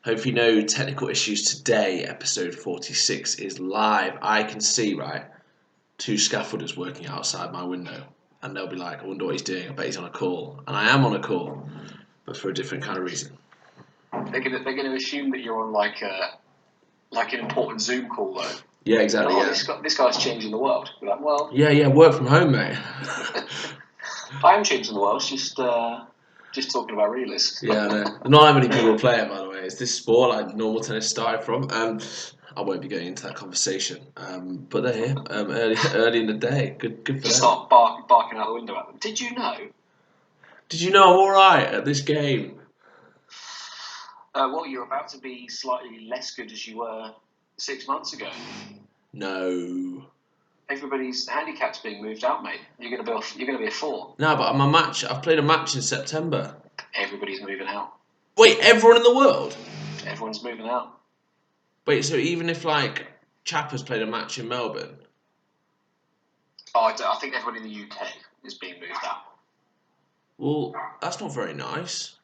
Hope you know technical issues today. Episode 46 is live. I can see, right, two scaffolders working outside my window. And they'll be like, I wonder what he's doing. I bet he's on a call. And I am on a call, but for a different kind of reason. They're gonna assume that you're on like an important Zoom call though. Yeah, exactly. This guy's changing the world. You're like, well, yeah, work from home, mate. I am changing the world. Just talking about realists. Yeah, I know. Not that many people play it, by the way. It's this sport like normal tennis started from. I won't be going into that conversation. But they're here early in the day. Good for Just them. start barking out the window at them. Did you know? Did you know I'm all right at this game? Well, you're about to be slightly less good as you were 6 months ago. No. Everybody's handicap's being moved out, mate. You're gonna be a 4. No, but I've played a match in September. Everybody's moving out. Wait, everyone in the world? Everyone's moving out. Wait, so even if like Chappers played a match in Melbourne? Oh, I think everyone in the UK is being moved out. Well, that's not very nice.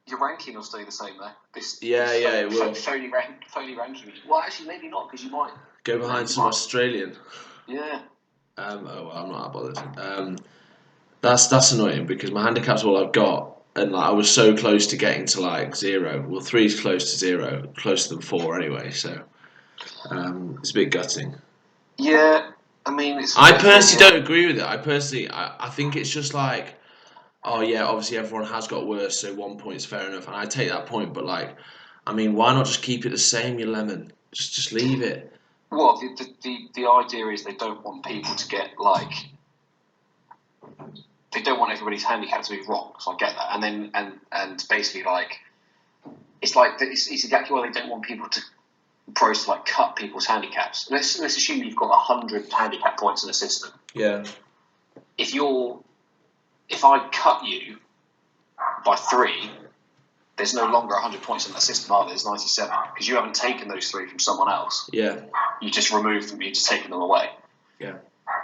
Your ranking will stay the same there. It will. Phony ranking. Well, actually, maybe not, because you might Go behind some Australian. Yeah. I'm not that bothered. That's annoying because my handicap's all I've got, and like I was so close to getting to like 0. Well, 3 is close to 0, closer than 4 anyway. So it's a bit gutting. Yeah, I mean, I personally don't agree with it. I think it's just like, oh yeah, obviously everyone has got worse, so 1 point's fair enough, and I take that point. But like, I mean, why not just keep it the same, you lemon? Just leave it. Well, the idea is they don't want people to get like. They don't want everybody's handicap to be wrong, so I get that. And then and basically like, it's exactly why they don't want people to pros to like cut people's handicaps. Let's assume you've got 100 handicap points in a system. Yeah. If I cut you by 3, there's no longer 100 points in that system, are there? There's 97 because you haven't taken those 3 from someone else. Yeah. You just removed them. You've just taken them away. Yeah.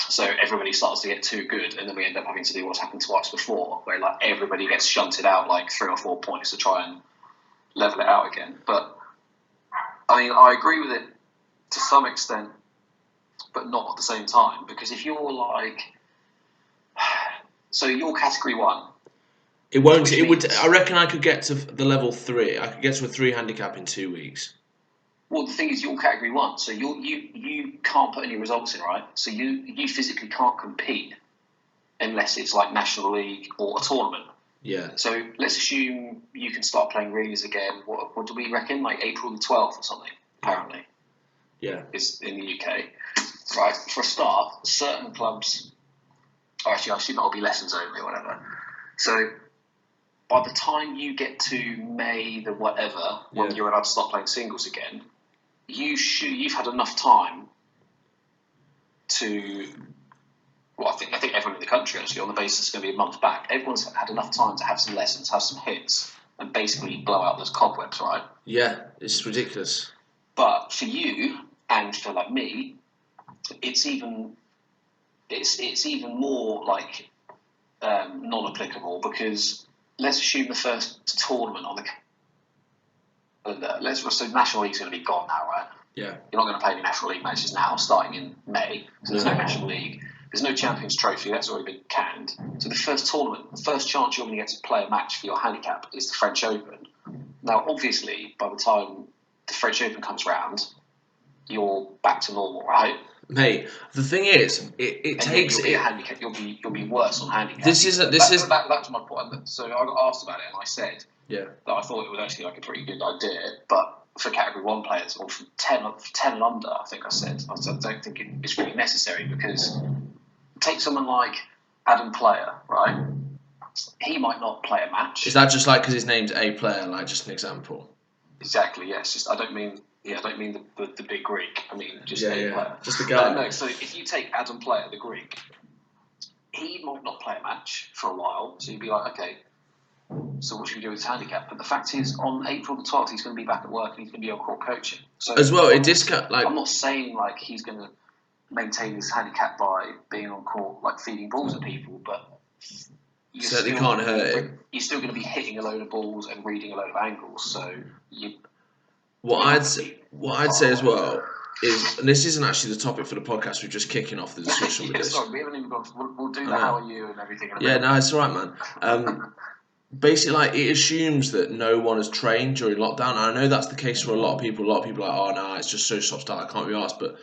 So everybody starts to get too good, and then we end up having to do what's happened to us before, where like everybody gets shunted out like 3 or 4 points to try and level it out again. But I mean, I agree with it to some extent, but not at the same time, because if you're like, so you're category 1. It won't. It would. I reckon I could get to the level 3. I could get to a 3 handicap in 2 weeks. Well, the thing is, you're category 1, so you can't put any results in, right? So you physically can't compete unless it's like National League or a tournament. Yeah. So let's assume you can start playing reels again. What do we reckon? Like April the 12th or something, apparently. Yeah. Is in the UK. Right, for a start, certain clubs, actually I assume that'll be lessons only or whatever. So by the time you get to May the whatever, when you're allowed to start playing singles again, you've had enough time to. Well, I think everyone in the country actually, on the basis it's going to be a month back, everyone's had enough time to have some lessons, have some hits, and basically blow out those cobwebs, right? Yeah, it's ridiculous. But for you and for like me, it's even more like non-applicable, because let's assume the first tournament on the calendar, so National League's going to be gone now, right? Yeah. You're not going to play any National League matches now, starting in May. So there's no National League. There's no Champions Trophy. That's already been canned. So the first tournament, the first chance you're going to get to play a match for your handicap is the French Open. Now, obviously, by the time the French Open comes round, you're back to normal, right? Mate, the thing is, it takes you'll be a handicap. You'll be worse on handicap. That was my point. So I got asked about it, and I said that I thought it was actually like a pretty good idea, but for category 1 players, or from 10 and under, I think I said I don't think it's really necessary, because take someone like Adam Player, right? He might not play a match. Is that just like because his name's A Player, like just an example? Exactly. Yes. Just I don't mean the big Greek. I mean just a player. Just the guy. No. So if you take Adam Player, the Greek, he might not play a match for a while. So you'd be like, okay, so what should we do with his handicap? But the fact is, on April the 12th, he's going to be back at work and he's going to be on court coaching. So as well, I'm not saying like he's going to maintain his handicap by being on court, like feeding balls at people, but certainly can't hurt him. You're still going to be hitting a load of balls and reading a load of angles. So what I'd say as well is, and this isn't actually the topic for the podcast. We're just kicking off the discussion with this. Sorry, we haven't even gone. We'll do the how are you and everything. No, it's all right, man. Basically, like, it assumes that no one has trained during lockdown. And I know that's the case for a lot of people. A lot of people are like, oh no, it's just so stop-start, I can't be asked. But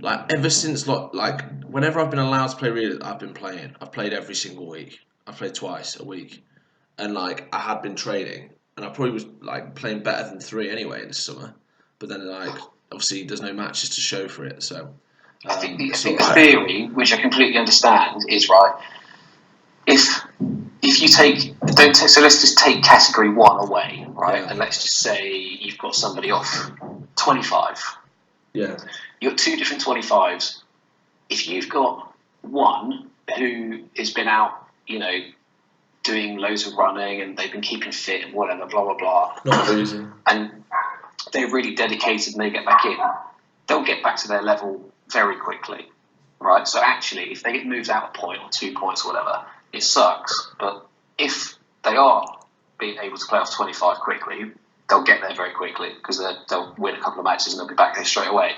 like, ever since whenever I've been allowed to play relay, I've been playing. I've played every single week. I've played twice a week, and like, I had been training, and I probably was like playing better than 3 anyway in the summer. But then like, obviously, there's no matches to show for it. So I think the theory, which I completely understand, is right. If you so let's just take category 1 away, right? Yeah. And let's just say you've got somebody off 25. Yeah. You've got 2 different 25s. If you've got one who has been out, doing loads of running and they've been keeping fit and whatever, blah, blah, blah. Not losing. And they're really dedicated and they get back in, they'll get back to their level very quickly, right? So actually, if they get moved out a point or 2 points or whatever, it sucks. But if they are being able to play off 25 quickly, they'll get there very quickly because they'll win a couple of matches and they'll be back there straight away.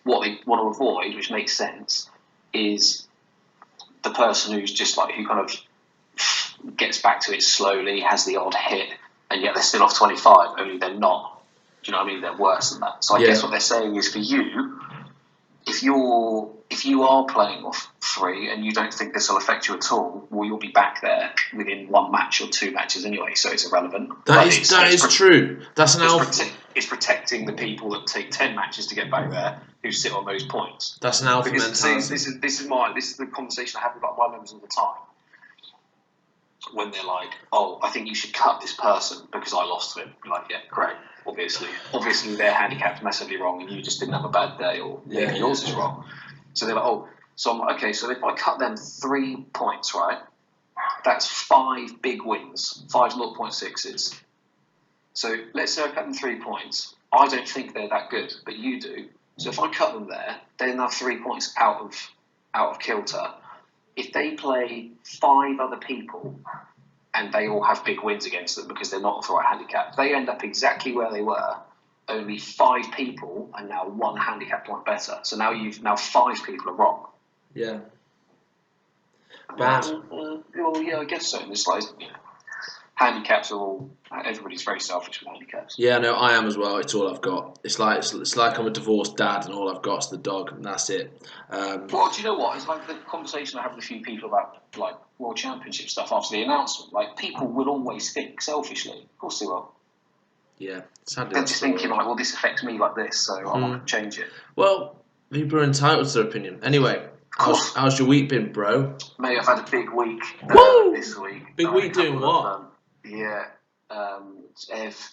What they want to avoid, which makes sense, is the person who's just like, who kind of gets back to it slowly, has the odd hit, and yet they're still off 25, only they're not. Do you know what I mean? They're worse than that. So I guess what they're saying is, for you, if you are playing off 3 and you don't think this will affect you at all, well, you'll be back there within 1 match or 2 matches anyway, so it's irrelevant. That is true. That's an alpha. It's protecting the people that take 10 matches to get back there, who sit on those points. That's an alpha mentality. This is the conversation I have with my members all the time. When they're like, oh, I think you should cut this person because I lost to him. I'm like, yeah, great. Obviously their handicap's massively wrong and you just didn't have a bad day, or maybe yours is wrong. So they're like, oh, so I'm like, okay, so if I cut them 3 points, right, that's 5 big wins, 5 0.6s. So let's say I cut them 3 points. I don't think they're that good, but you do. So if I cut them there, they're now 3 points out of kilter. If they play 5 other people and they all have big wins against them because they're not of the right handicap, they end up exactly where they were. Only 5 people and now 1 handicap point better. So now 5 people are wrong. Yeah. Bad. Well, yeah, I guess so. It's like, handicaps are all. Everybody's very selfish with handicaps. Yeah, no, I am as well. It's all I've got. It's like I'm a divorced dad, and all I've got is the dog, and that's it. Well, do you know what? It's like the conversation I have with a few people about like World Championship stuff after the announcement. Like, people will always think selfishly. Of course they will. Yeah, sadly, they're just thinking like, well, this affects me like this, so I want to change it. Well, people are entitled to their opinion. Anyway, how's your week been, bro? Mate, I've had a big week this week. Big week doing what?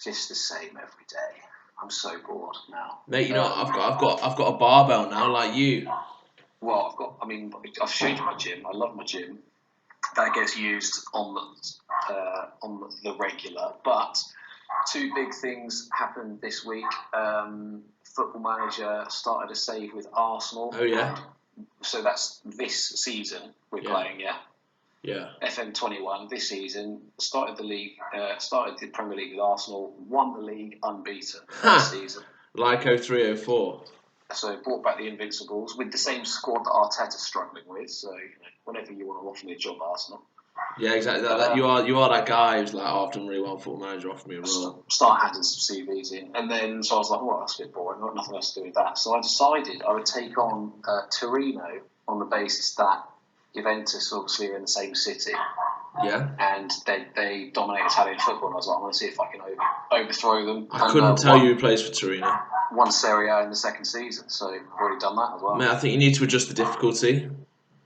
Just the same every day. I'm so bored now. Mate, I've got a barbell now, like you. Well, I've showed you my gym. I love my gym. That gets used on the regular. But 2 big things happened this week. Football Manager started a save with Arsenal. Oh yeah. So that's this season we're playing, yeah. Yeah. FM21 this season started the Premier League with Arsenal, won the league unbeaten this season. Like 03-04. So brought back the Invincibles with the same squad that Arteta's struggling with. So whenever you want to offer me a job, Arsenal. Yeah, exactly. You are that guy who's like, I've done really well, Football Manager, offer me a role. Start handing some CVs in, and then so I was like, well, that's a bit boring. I've got nothing else to do with that. So I decided I would take on Torino on the basis that Juventus obviously are in the same city. Yeah. And they dominate Italian football, and I was like, I want to see if I can overthrow them. I couldn't tell you who plays for Torino. Won Serie A in the second season, so I've already done that as well. Mate, I think you need to adjust the difficulty.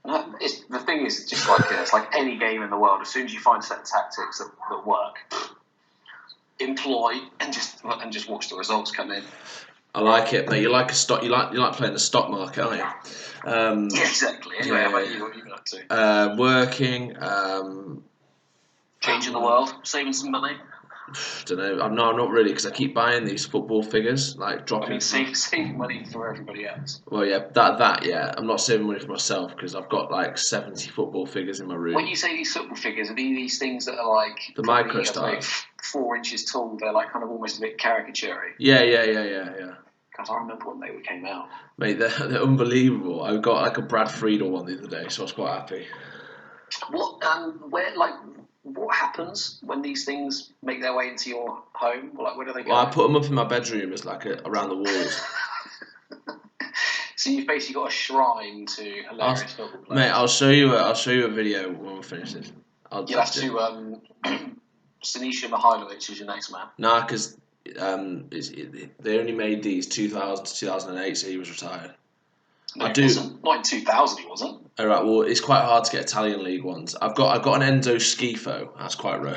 The thing is, just like it's like any game in the world. As soon as you find a set of tactics that work, employ and just watch the results come in. I like it, mate. You like playing the stock market, aren't you? Yeah, exactly. Anyway, how about you? What have you been up to? Working. Changing the world, saving some money. Don't know. No, I'm not really because I keep buying these football figures, like dropping. I mean, save money for everybody else. Well, yeah, that yeah. I'm not saving money for myself because I've got like 70 football figures in my room. When you say these football figures, are these things that are like the micro stars, 4 inches tall? They're like kind of almost a bit caricature-y. Yeah. God, I remember when they came out. Mate, they're unbelievable. I got like a Brad Friedel one the other day, so I was quite happy. What happens when these things make their way into your home? Like, where do they go? Well, I put them up in my bedroom as like around the walls. So you've basically got a shrine to hilarious football players. Mate, I'll show you a video when we finish this. You'll have to Sinisa Mihajlovic is your next man. Nah, because they only made these 2000 to 2008, so he was retired. No, I do. Not in 2000, he wasn't. All right. Well, it's quite hard to get Italian league ones. I've got an Enzo Schifo. That's quite rogue.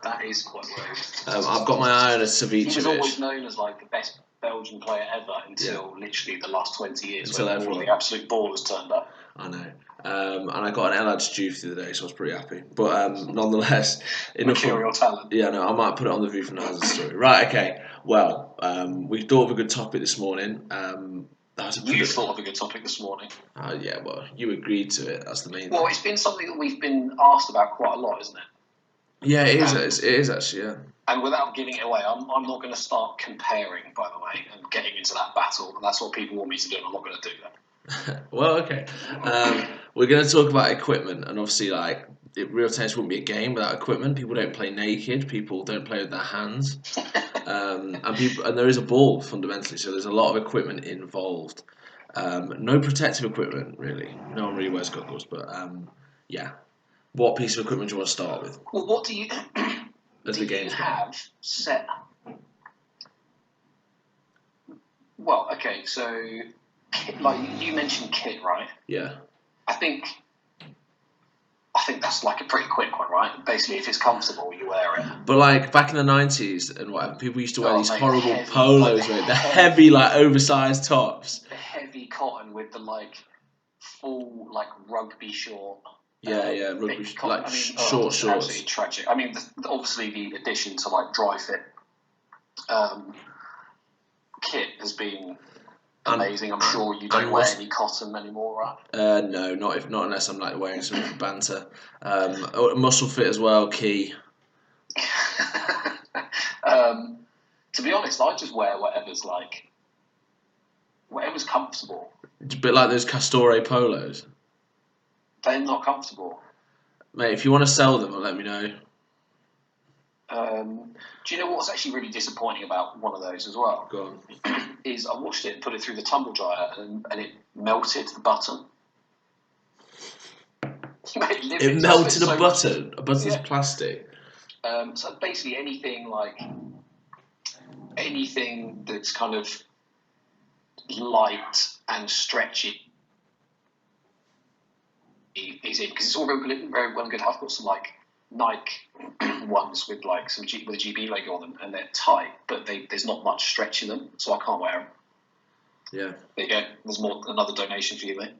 That is quite rogue. I've got my eye on a Savicevic. He was always known as like the best Belgian player ever until literally the last 20 years. Until everyone, the absolute ballers turned up. I know. And I got an Elad Diouf the other day, so I was pretty happy. But nonetheless, mercurial talent. Yeah, no, I might put it on the View from the Hazard story. Right, okay. Well, we thought of a good topic this morning. You thought of a good topic this morning. Yeah, well, you agreed to it. That's the main thing. Well, it's been something that we've been asked about quite a lot, isn't it? Yeah, it is. It is actually, yeah. And without giving it away, I'm not going to start comparing, by the way, and getting into that battle. And that's what people want me to do, and I'm not going to do that. Well, okay. We're going to talk about equipment, and obviously, like, real tennis wouldn't be a game without equipment. People don't play naked. People don't play with their hands. And there is a ball fundamentally, so there's a lot of equipment involved. No protective equipment really. No one really wears goggles, but yeah. What piece of equipment do you want to start with? Well, what do you have set? Well, okay, so like you mentioned kit, right? Yeah. I think that's like a pretty quick one, right? Basically, if it's comfortable, you wear it. But like back in the 90s and whatever, people used to wear these horrible polos, like the heavy, like oversized tops. The heavy cotton with the like full like rugby short. Yeah, rugby like short shorts. Absolutely tragic. I mean, obviously the addition to like dry fit kit has been amazing. I'm sure you don't wear any cotton anymore, right? No, not unless I'm like wearing something for banter. Muscle fit as well, key. To be honest, I just wear whatever's comfortable. It's a bit like those Castore polos. They're not comfortable. Mate, if you want to sell them, let me know. Do you know what's actually really disappointing about one of those as well? Go on. Is I washed it and put it through the tumble dryer and it melted the button. It melted a button? A button's plastic? So basically anything that's kind of light and stretchy is in, because it's all very well and good. I've got some like Nike ones with like with a GB logo on them, and they're tight, but there's not much stretch in them, so I can't wear them. Yeah. There you go. There's another donation for you, mate.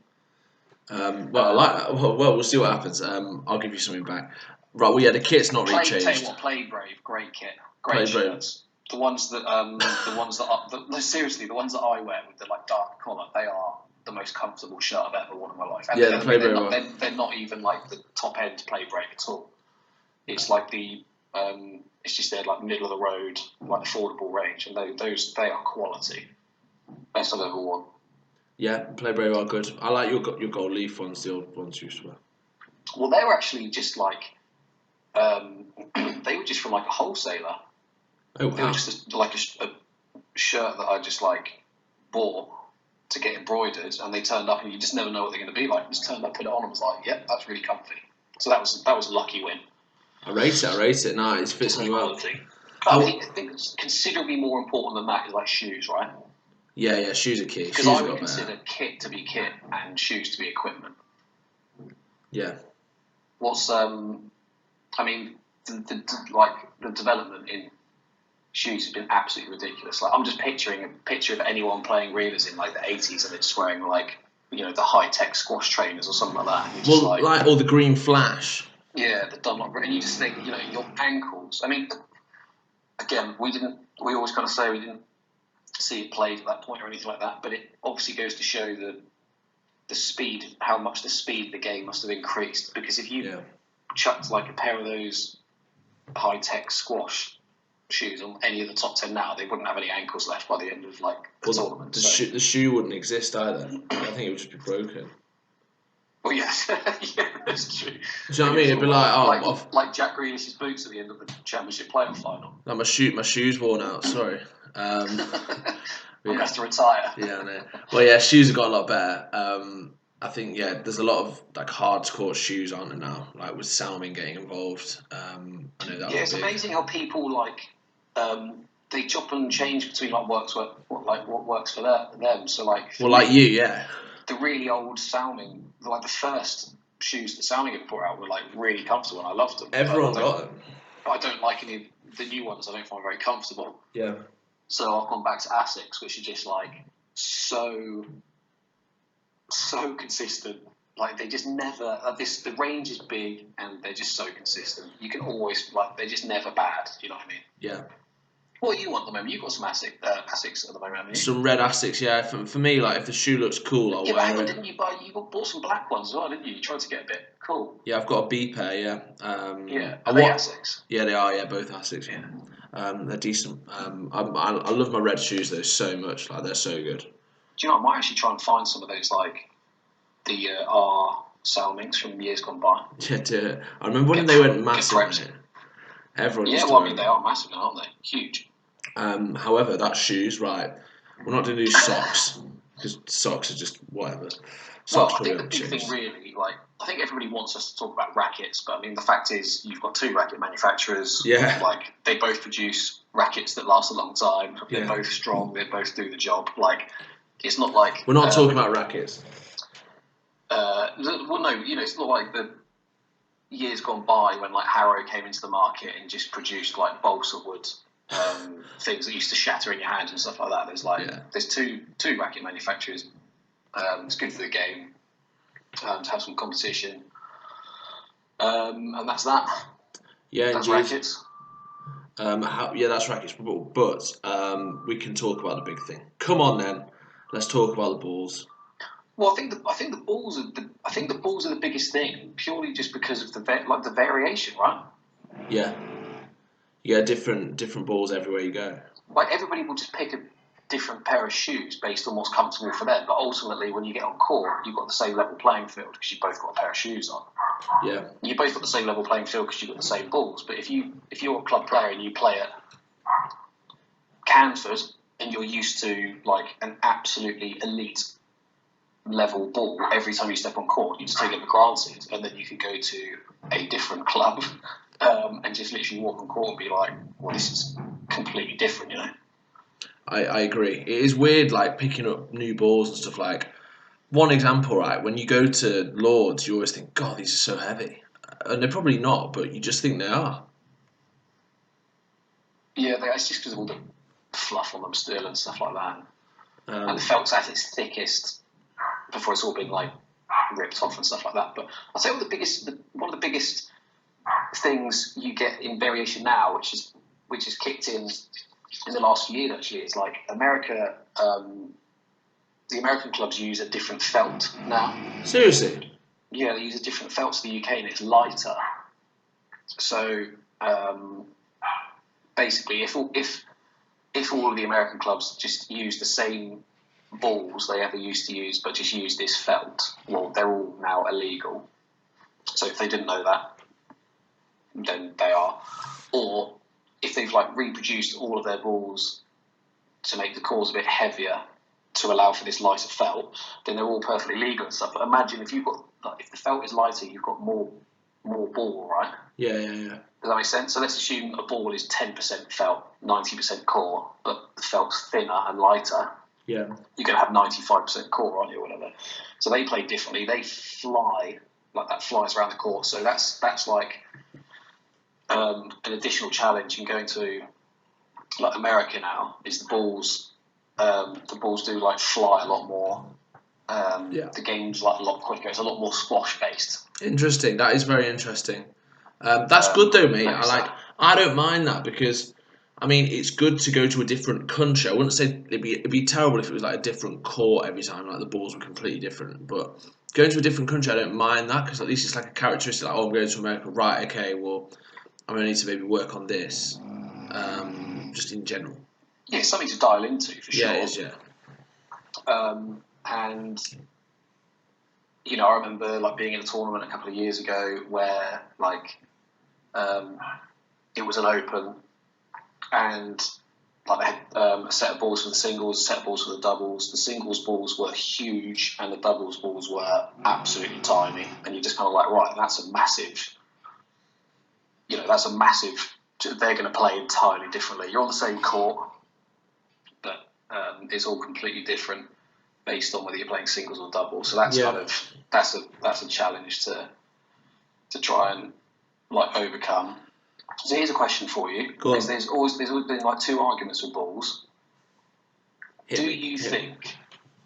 Well, we'll see what happens. I'll give you something back. Right. Well, yeah, the kit's not really changed. Tell you what, Play Brave, great kit, great shirts. The ones that seriously, the ones that I wear with the like dark collar, they are the most comfortable shirt I've ever worn in my life. And yeah, the Play Brave. They're not even like the top end Play Brave at all. It's like it's just their like middle of the road, like affordable range, and they are quality. Best I've ever worn. Yeah, Play Brave are good. I like your gold leaf ones, the old ones you used to wear. Well, they were actually just like they were just from like a wholesaler. Oh wow! They were just like a shirt that I just like bought to get embroidered, and they turned up, and you just never know what they're going to be like. I just turned up, put it on, and was like, "Yep, that's really comfy." So that was a lucky win. I rate it. No, it fits me well. I think it's considerably more important than that is like shoes, right? Yeah, shoes are key. Because I would consider kit to be kit and shoes to be equipment. Yeah. What's I mean, the development in shoes has been absolutely ridiculous. Like I'm just picturing a picture of anyone playing reelers in like the 80s, and they're just wearing like the high tech squash trainers or something like that. And well, like all the green flash. Yeah, the Dunlop, and you just think your ankles. I mean, again, we always kind of say we didn't see it played at that point or anything like that, but it obviously goes to show the speed, how much the speed of the game must have increased. Because if you chucked like a pair of those high-tech squash shoes on any of the top 10 now, they wouldn't have any ankles left by the end of like the tournament. The shoe wouldn't exist either. I think it would just be broken. Well, yes, yeah, that's true. Do you know what I mean? It'd be like, like Jack Grealish's boots at the end of the Championship playoff final. Like my shoe's worn out. Sorry. I'm gonna have to retire. Yeah, I know. Well, yeah, shoes have got a lot better. I think there's a lot of like hardcore shoes on it now, like with Salming getting involved. I know that. Yeah, it's amazing how people like they chop and change between like what works for them. So like, like you, yeah. The really old Salming, like the first shoes that Salming had brought out were like really comfortable, and I loved them. Everyone got them. But I don't like any of the new ones. I don't find very comfortable. Yeah. So I've gone back to Asics, which are just like so consistent. Like they just never. The range is big, and they're just so consistent. You can always they're just never bad. You know what I mean? Yeah. What do you want at the moment? You've got some Asics at the moment, haven't you? Some red Asics, yeah. For me, like if the shoe looks cool, I'll wear it. Didn't you buy? You bought some black ones as well, didn't you? You tried to get a bit cool. Yeah, I've got a B pair. Yeah. Are they Asics? Yeah, they are. Yeah, both Asics. Yeah. They're decent. I love my red shoes though so much. Like they're so good. Do you know? I might actually try and find some of those like the R Salmings from years gone by. Yeah, do it. I remember when they went massive. Everyone. Yeah, well, I mean they are massive now, aren't they? Huge. However, that shoes, right? We're not doing socks because socks are just whatever. Well, I think the big thing really, like, I think everybody wants us to talk about rackets, but I mean, the fact is, you've got two racket manufacturers. Yeah. Like, they both produce rackets that last a long time. They're both strong. They both do the job. Like, it's not like we're not talking about rackets. Well, no, it's not like the years gone by when like Harrow came into the market and just produced like balsa wood. Things that used to shatter in your hands and stuff like that. There's two racket manufacturers. It's good for the game to have some competition, and that's that. Yeah, that's rackets. That's rackets. But we can talk about the big thing. Come on, then, let's talk about the balls. Well, I think the balls are the biggest thing, purely just because of the variation, right? Yeah. Yeah, different balls everywhere you go. Like everybody will just pick a different pair of shoes based on what's comfortable for them. But ultimately, when you get on court, you've got the same level playing field because you've both got a pair of shoes on. Yeah. You both got the same level playing field because you've got the same balls. But if you're a club player and you play at Canford and you're used to like an absolutely elite level ball every time you step on court, you just take it for granted, and then you can go to a different club. And just literally walk on court and be like, well, this is completely different, you know? I agree. It is weird, like, picking up new balls and stuff. Like, one example, right, when you go to Lords, you always think, God, these are so heavy. And they're probably not, but you just think they are. Yeah, it's just because of all the fluff on them still and stuff like that. And the felt's at its thickest before it's all been, like, ripped off and stuff like that. But I'll say one of the biggest things you get in variation now, which is kicked in the last few years. Actually, it's like America. The American clubs use a different felt now. Seriously? Yeah, they use a different felt to the UK, and it's lighter. So basically, if all of the American clubs just use the same balls they ever used to use, but just use this felt, well, they're all now illegal. So if they didn't know that, then they are. Or if they've like reproduced all of their balls to make the cores a bit heavier to allow for this lighter felt, then they're all perfectly legal and stuff. But imagine if if the felt is lighter, you've got more ball, right? Yeah. Does that make sense? So let's assume a ball is 10% felt, 90% core, but the felt's thinner and lighter. Yeah. You're going to have 95% core, aren't you, or whatever. So they play differently. They fly, like that flies around the court. So that's like an additional challenge in going to like America now is the balls do like fly a lot more. The game's like a lot quicker. It's a lot more squash based. Interesting. That is very interesting. That's good though, mate. I don't mind that because I mean, it's good to go to a different country. I wouldn't say it'd be terrible if it was like a different court every time, like the balls were completely different. But going to a different country, I don't mind that because at least it's like a characteristic. Like, oh, I'm going to America, right? Okay, well, I'm gonna need to maybe work on this, just in general. Yeah, something to dial into for sure. Yeah, it is. Yeah. And I remember like being in a tournament a couple of years ago where like it was an open, and like they had a set of balls for the singles, a set of balls for the doubles. The singles balls were huge, and the doubles balls were absolutely tiny. And you're just kind of like, right, that's a massive. That's a massive. They're going to play entirely differently. You're on the same court, but it's all completely different based on whether you're playing singles or doubles. So that's kind of that's a challenge to try and like overcome. So here's a question for you. There's always been like two arguments with balls. Do you think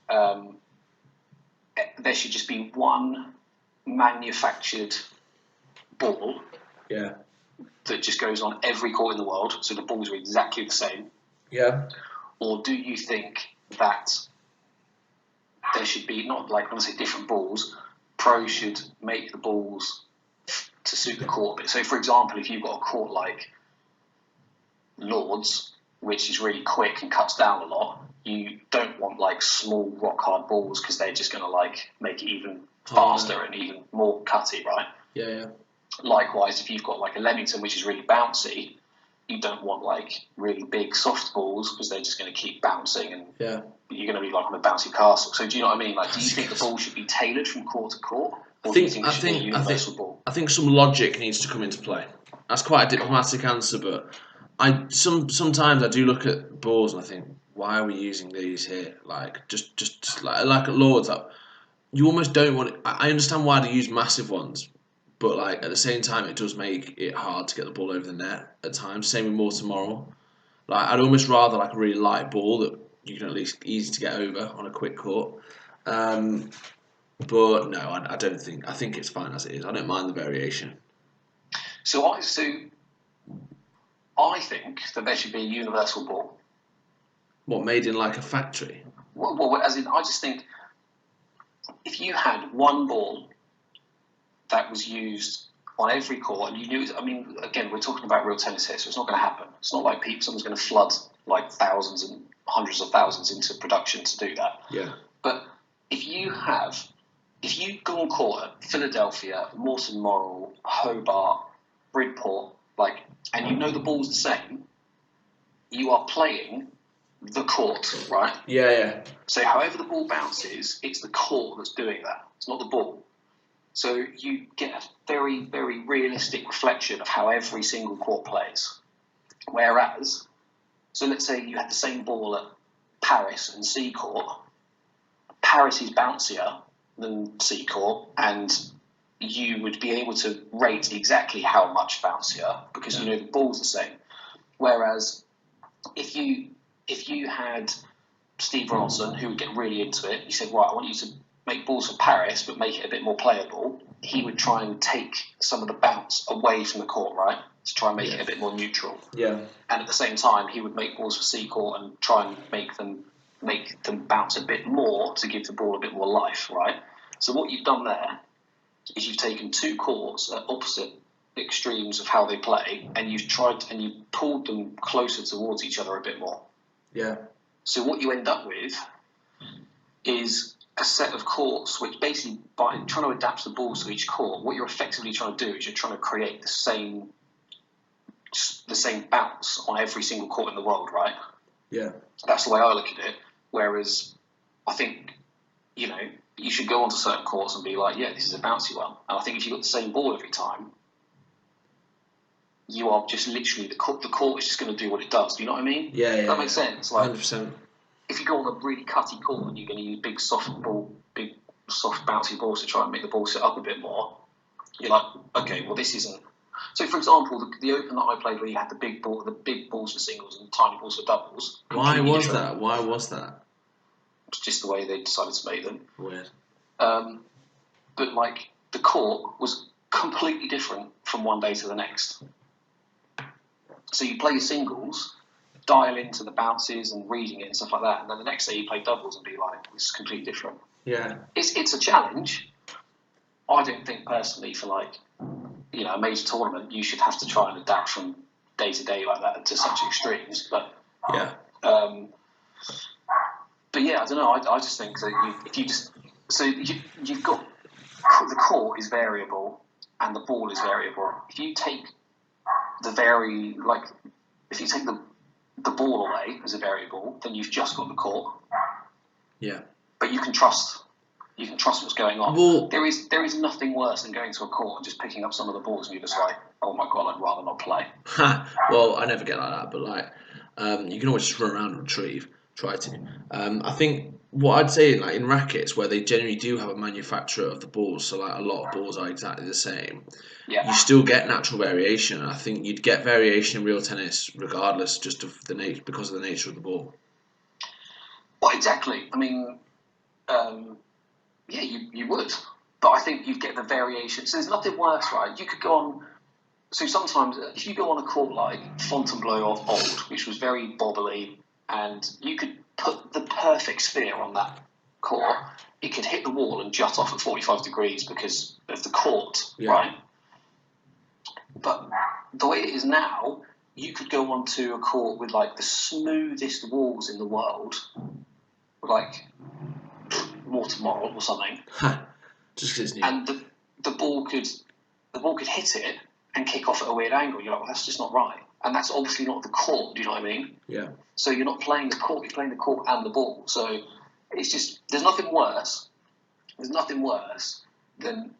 there should just be one manufactured ball? Yeah. That just goes on every court in the world, so the balls are exactly the same. Yeah. Or do you think that there should be, not like when I say different balls, pros should make the balls to suit the court a bit? So, for example, if you've got a court like Lords, which is really quick and cuts down a lot, you don't want like small rock hard balls because they're just going to like make it even faster and even more cutty, right? Yeah. Likewise, if you've got like a Leamington, which is really bouncy, you don't want like really big soft balls because they're just going to keep bouncing and you're going to be like on a bouncy castle. So do you know what I mean? Like, do you think the ball should be tailored from court to court? Or do you think it should be a universal ball? I think some logic needs to come into play. That's quite a diplomatic answer, but sometimes I do look at balls and I think, why are we using these here? Like just like at Lords, like, you almost don't want. I understand why they use massive ones. But like at the same time, it does make it hard to get the ball over the net at times. Same with More Tomorrow. Like I'd almost rather like a really light ball that you can at least easy to get over on a quick court. But no, I don't think. I think it's fine as it is. I don't mind the variation. So I think that there should be a universal ball. What, made in like a factory? Well, as in, I just think if you had one ball that was used on every court, and you knew. I mean, again, we're talking about real tennis here, so it's not going to happen. It's not like someone's going to flood like thousands and hundreds of thousands into production to do that. Yeah. But if you go on court at Philadelphia, Morton Morrill, Hobart, Bridport, and you know the ball's the same, you are playing the court, right? Yeah. So however the ball bounces, it's the court that's doing that. It's not the ball. So you get a very, very realistic reflection of how every single court plays. Whereas, so let's say you had the same ball at Paris and C court. Paris is bouncier than C court, and you would be able to rate exactly how much bouncier because you know the ball's the same. Whereas, if you had Steve Ronaldson, who would get really into it, he said, right, I want you to make balls for Paris, but make it a bit more playable. He would try and take some of the bounce away from the court, right, to try and make it a bit more neutral. Yeah. And at the same time, he would make balls for C court and try and make them bounce a bit more to give the ball a bit more life, right? So what you've done there is you've taken two courts at opposite extremes of how they play, and you've pulled them closer towards each other a bit more. Yeah. So what you end up with is a set of courts which basically, by trying to adapt the balls to each court, what you're effectively trying to do is you're trying to create the same bounce on every single court in the world, right? Yeah. That's the way I look at it. Whereas I think, you should go onto certain courts and be like, yeah, this is a bouncy one. And I think if you've got the same ball every time, you are just literally, the court is just going to do what it does. Do you know what I mean? Yeah. That makes sense. Like, 100%. If you go on a really cutty court and you're going to use big soft bouncy balls to try and make the ball sit up a bit more, you're like, okay, well this isn't. So for example, the Open that I played where you had the big balls for singles and tiny balls for doubles. Why was that? It's just the way they decided to make them. Weird. But like the court was completely different from one day to the next. So you play your singles dial into the bounces and reading it and stuff like that, and then the next day you play doubles and be like, it's completely different. Yeah. It's a challenge. I don't think personally for like, you know, a major tournament you should have to try and adapt from day to day like that to such extremes. But yeah. But yeah, I don't know. I just think that you've got the court is variable and the ball is variable. If you take the ball away as a variable, then you've just got the court. Yeah. But you can trust what's going on. Well, there is nothing worse than going to a court and just picking up some of the balls and you're just like, oh my god, I'd rather not play. Well, I never get like that, but like you can always just run around and retrieve. Try to. I think what I'd say, like in rackets where they generally do have a manufacturer of the balls, so like a lot of balls are exactly the same. Yeah. You still get natural variation. I think you'd get variation in real tennis regardless, just of the because of the nature of the ball. Well, exactly. I mean, yeah, you would, but I think you'd get the variation. So there's nothing worse, right? You could go on. So sometimes, if you go on a court like Fontainebleau of old, which was very bobbly, and you could put the perfect sphere on that court, it could hit the wall and jut off at 45 degrees because of the court, right? But the way it is now, you could go onto a court with like the smoothest walls in the world, like Watermore or something, and the ball could hit it and kick off at a weird angle. You're like, well, that's just not right. And that's obviously not the court, do you know what I mean? Yeah. So you're not playing the court, you're playing the court and the ball. So it's just, there's nothing worse than,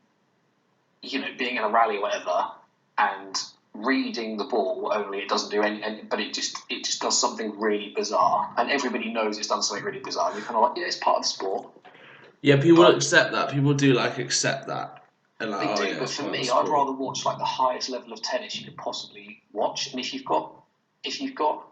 you know, being in a rally or whatever and reading the ball, only it doesn't do but it just does something really bizarre. And everybody knows it's done something really bizarre. And you're kind of like, yeah, it's part of the sport. Yeah, people accept that. People do accept that. Like, they do, but for me, I'd rather watch like the highest level of tennis you could possibly watch. And if you've got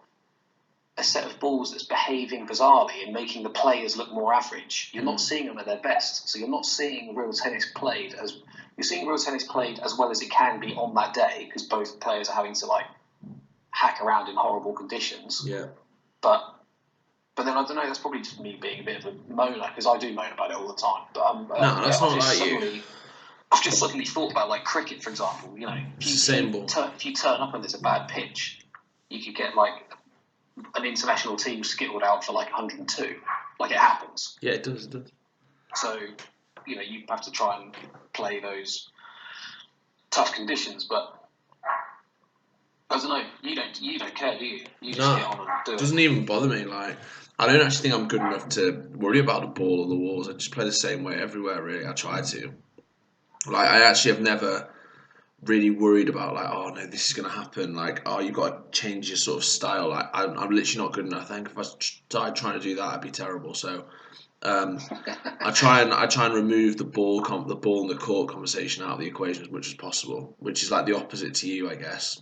a set of balls that's behaving bizarrely and making the players look more average, you're not seeing them at their best. So you're not seeing real tennis played as well as it can be on that day, because both players are having to like hack around in horrible conditions. Yeah. But then I don't know. That's probably just me being a bit of a moaner, because I do moan about it all the time. But no, that's not like you. I've just suddenly thought about like cricket, for example. You know, if you turn up and there's a bad pitch, you could get like an international team skittled out for like 102. Like, it happens. Yeah, it does. So, you know, you have to try and play those tough conditions. But I don't know. You don't care, do you? You just get on and do it. It doesn't even bother me. Like, I don't actually think I'm good enough to worry about the ball or the walls. I just play the same way everywhere. Really, I try to. Like, I actually have never really worried about like, oh no, this is going to happen. Like, oh, you've got to change your sort of style. Like, I'm literally not good enough. I think if I started trying to do that, I'd be terrible. So, I try and remove the ball and the court conversation out of the equation as much as possible, which is like the opposite to you, I guess.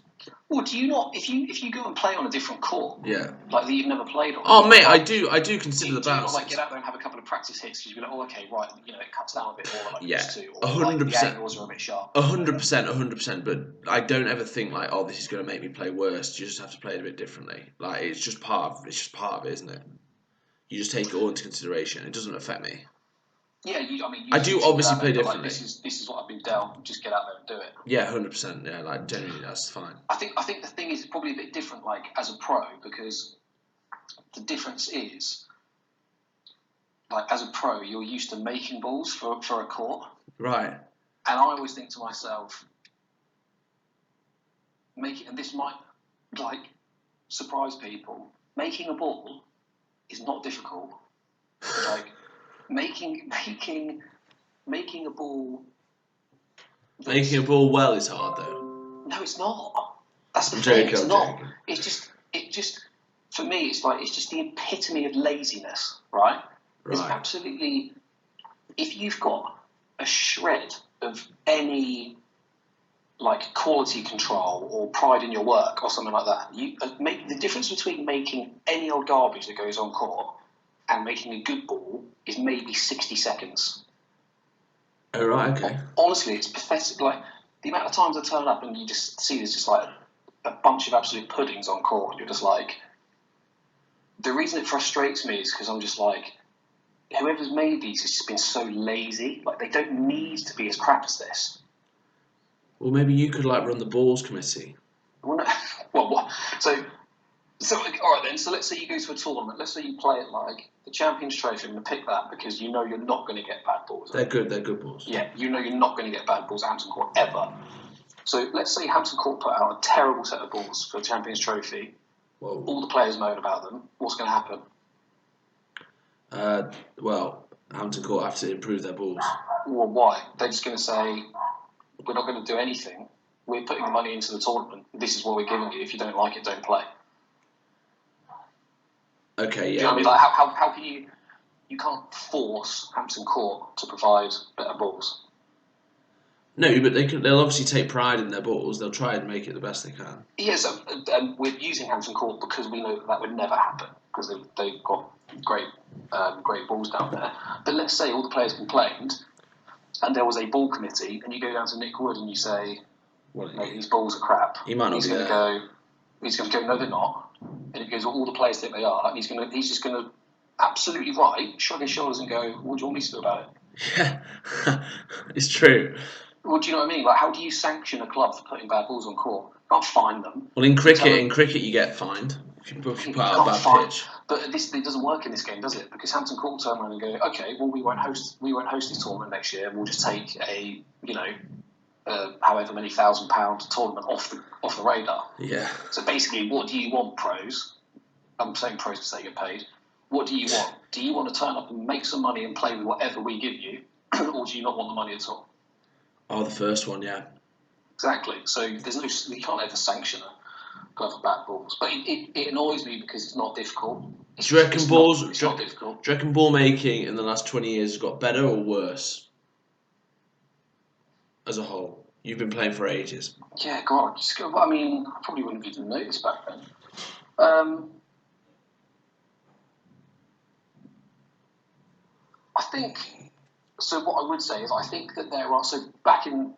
Well, do you not? If you go and play on a different court, like that you've never played on. Oh, mate, I do consider the bounce. Like, get out there and have a couple of practice hits, because you're like, oh, okay, right, you know, it cuts down a bit more like yeah, used to, or 100%. Like, the angles are a bit sharp. 100%. But I don't ever think like, oh, this is going to make me play worse. You just have to play it a bit differently. Like, it's just part of it, isn't it? You just take it all into consideration. It doesn't affect me. Yeah, I do obviously play differently. Like, this is what I've been dealt. Just get out there and do it. Yeah, 100%. Yeah, like, generally that's fine. I think the thing is probably a bit different, like as a pro, because the difference is, like, as a pro, you're used to making balls for a court, right? And I always think to myself, and this might like surprise people, making a ball is not difficult. Like, making a ball. Making a ball well is hard, though. No, it's not. That's the thing. It's not. It just. For me, it's just the epitome of laziness, right? It's absolutely. If you've got a shred of any like quality control or pride in your work or something like that, you make the difference between making any old garbage that goes on court and making a good ball is maybe 60 seconds. Oh, right, okay. Honestly, it's pathetic. Like, the amount of times I turn up and you just see there's just like a bunch of absolute puddings on court, and you're just like, the reason it frustrates me is because I'm just like, whoever's made these has just been so lazy. Like, they don't need to be as crap as this. Well, maybe you could like run the balls committee. Well, what? So all right then. So let's say you go to a tournament. Let's say you play it like the Champions Trophy. I'm going to pick that because you know you're not going to get bad balls. They're good. They're good balls. Yeah, you know you're not going to get bad balls at Hampton Court ever. So let's say Hampton Court put out a terrible set of balls for the Champions Trophy. Whoa. All the players moan about them. What's going to happen? Well, Hampton Court have to improve their balls. Well, why? They're just going to say, we're not going to do anything. We're putting the money into the tournament. This is what we're giving you. If you don't like it, don't play. Okay, yeah. Do you know what I mean? Like, how can you... You can't force Hampton Court to provide better balls. No, but they'll obviously take pride in their balls. They'll try and make it the best they can. Yes, and we're using Hampton Court because we know that would never happen because they've got great balls down there. But let's say all the players complained and there was a ball committee and you go down to Nick Wood and you say, mate, these balls are crap. He might not he's be going there. He's going to go, no, they're not. And he goes, well, all the players think they are. And he's just going to, absolutely right, shrug his shoulders and go, what do you want me to do about it? Yeah, it's true. Well, do you know what I mean? Like, how do you sanction a club for putting bad balls on court? You can't fine them. Well, in cricket, you get fined if you put out a bad pitch. But it doesn't work in this game, does it? Because Hampton Court will turn around and go, okay, well, we won't host this tournament next year. We'll just take a however many £1,000 tournament off the radar. Yeah. So basically, what do you want, pros? I'm saying pros because they get paid. What do you want? Do you want to turn up and make some money and play with whatever we give you, or do you not want the money at all? Oh, the first one, yeah. Exactly. So you can't ever sanction a club for bad balls. But it annoys me because it's not difficult. Do you reckon it's not difficult. Do you reckon ball making in the last 20 years has got better or worse? As a whole, you've been playing for ages. Yeah, God. I mean, I probably wouldn't have even noticed back then. I think. So what I would say is, I think that there are back in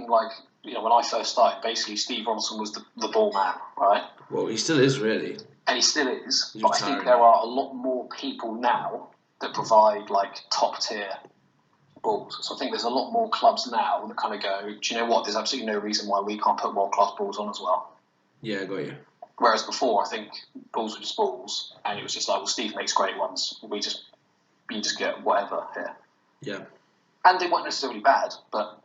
like when I first started, basically Steve Ronson was the ball man, right? Well, he still is really, and he still is. But I think there are a lot more people now that provide like top tier balls. So I think there's a lot more clubs now that kind of go, do you know what? There's absolutely no reason why we can't put world class balls on as well. Yeah, I got you. Whereas before, I think balls were just balls, and it was just like, well, Steve makes great ones. You just get whatever here. Yeah. And they weren't necessarily bad, but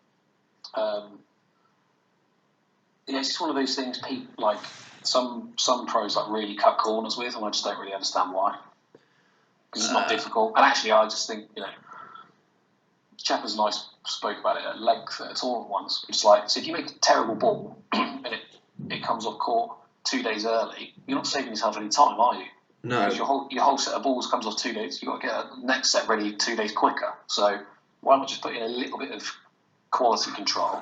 it's just one of those things. People like some pros like really cut corners with, and I just don't really understand why. Because it's not difficult, and actually, I just think Chappers and I spoke about it at length at a tournament once. It's like, so if you make a terrible ball and it comes off court 2 days early, you're not saving yourself any time, are you? No. Because your whole set of balls comes off 2 days. You've got to get the next set ready 2 days quicker. So why not just put in a little bit of quality control?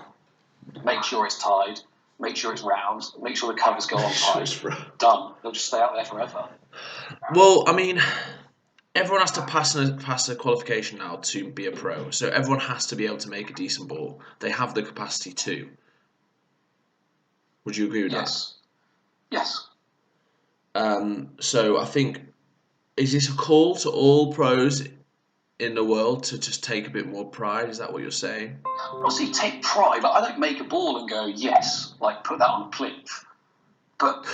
Make sure it's tied. Make sure it's round. Make sure the covers go on tight. Done. They'll just stay out there forever. Well, I mean, everyone has to pass a qualification now to be a pro. So everyone has to be able to make a decent ball. They have the capacity to. Would you agree with that? Yes. So I think, is this a call to all pros in the world to just take a bit more pride? Is that what you're saying? Obviously, take pride. Like, I don't make a ball and go, yes, like put that on a plinth. But